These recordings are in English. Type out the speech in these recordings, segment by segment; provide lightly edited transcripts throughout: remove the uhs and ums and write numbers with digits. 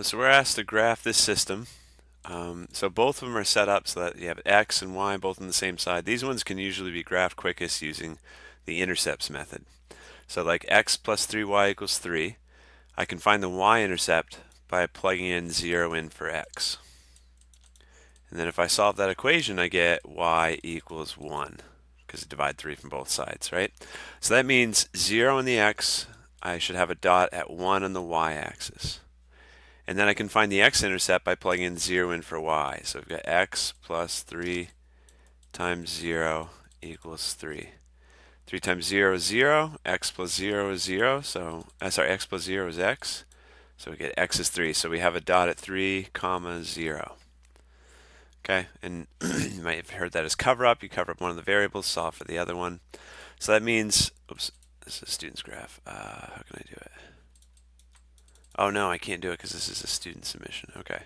So we're asked to graph this system. So both of them are set up so that you have x and y both on the same side. These ones can usually be graphed quickest using the intercepts method. So like x plus 3y equals 3. I can find the y-intercept by plugging in 0 in for x. And then if I solve that equation, I get y equals 1 because I divide 3 from both sides, right? So that means 0 on the x, I should have a dot at 1 on the y-axis. And then I can find the x-intercept by plugging in 0 in for y. So we've got x plus 3 times 0 equals 3. 3 times 0 is 0. X plus 0 is 0. So, x plus 0 is x. So we get x is 3. So we have a dot at 3, comma 0. Okay, and you might have heard that as cover up. You cover up one of the variables, solve for the other one. So that means, oops, this is a student's graph. How can I do it? Oh no, I can't do it because this is a student submission. Okay.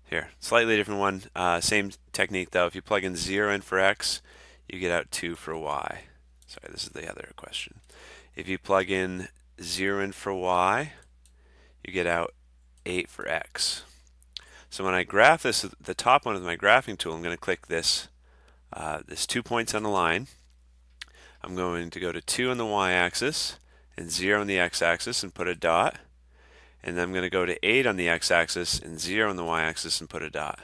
Here, slightly different one. Same technique though. If you plug in 0 in for x, you get out 2 for y. Sorry, this is the other question. If you plug in 0 in for y, you get out 8 for x. So when I graph this, the top one with my graphing tool, I'm going to click this 2 points on the line. I'm going to go to 2 on the y-axis and 0 on the x-axis and put a dot. And then I'm going to go to 8 on the x-axis and 0 on the y-axis and put a dot.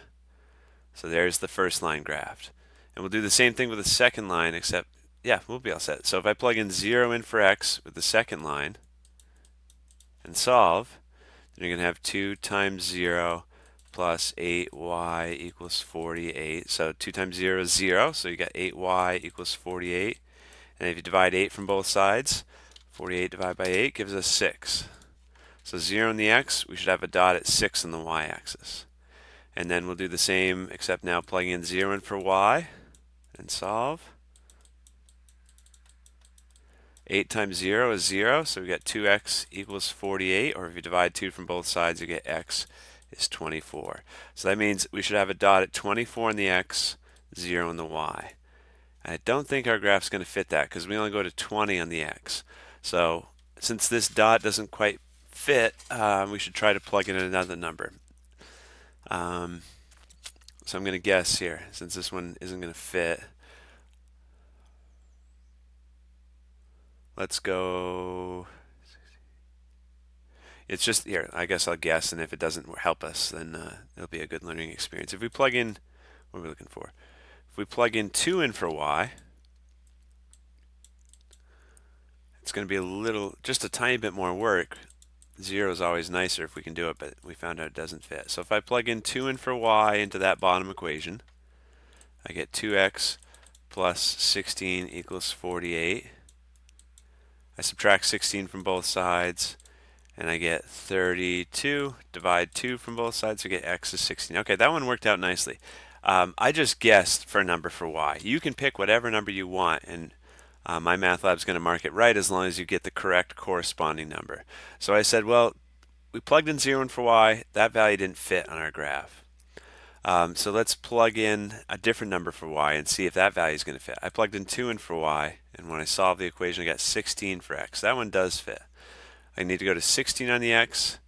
So there's the first line graphed. And we'll do the same thing with the second line, except, yeah, we'll be all set. So if I plug in 0 in for x with the second line and solve, then you're going to have 2 times 0 plus 8y equals 48. So 2 times 0 is 0, so you got 8y equals 48. And if you divide 8 from both sides, 48 divided by 8 gives us 6. So 0 on the x, we should have a dot at 6 on the y-axis. And then we'll do the same, except now plugging in 0 in for y and solve. 8 times 0 is 0, so we get 2x equals 48, or if you divide 2 from both sides, you get x is 24. So that means we should have a dot at 24 on the x, 0 on the y. I don't think our graph's going to fit that because we only go to 20 on the x. So since this dot doesn't quite fit, we should try to plug in another number. So I'm going to guess here, since this one isn't going to fit. Let's go. It's just here. I guess I'll guess, and if it doesn't help us, then it'll be a good learning experience. If we plug in, what are we looking for? If we plug in 2 in for y, it's going to be just a tiny bit more work. 0 is always nicer if we can do it, but we found out it doesn't fit. So if I plug in 2 in for y into that bottom equation, I get 2x plus 16 equals 48. I subtract 16 from both sides, and I get 32. Divide 2 from both sides, so I get x is 16. Okay, that one worked out nicely. I just guessed for a number for y. You can pick whatever number you want, and MyMathLab is going to mark it right as long as you get the correct corresponding number. So I said, well, we plugged in 0 in for y. That value didn't fit on our graph. So let's plug in a different number for y and see if that value is going to fit. I plugged in 2 in for y, and when I solved the equation, I got 16 for x. That one does fit. I need to go to 16 on the x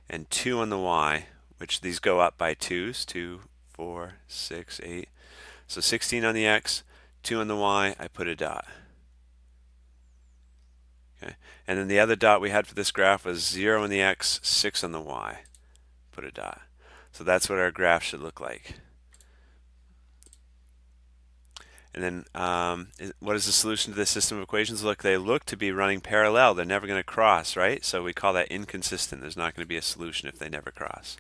and 2 on the y, which these go up by 2s, 2, 4, 6, 8. So 16 on the x, 2 on the y, I put a dot. Okay. And then the other dot we had for this graph was 0 on the x, 6 on the y, put a dot. So that's what our graph should look like. And then what is the solution to this system of equations? Look, they look to be running parallel. They're never going to cross, right? So we call that inconsistent. There's not going to be a solution if they never cross.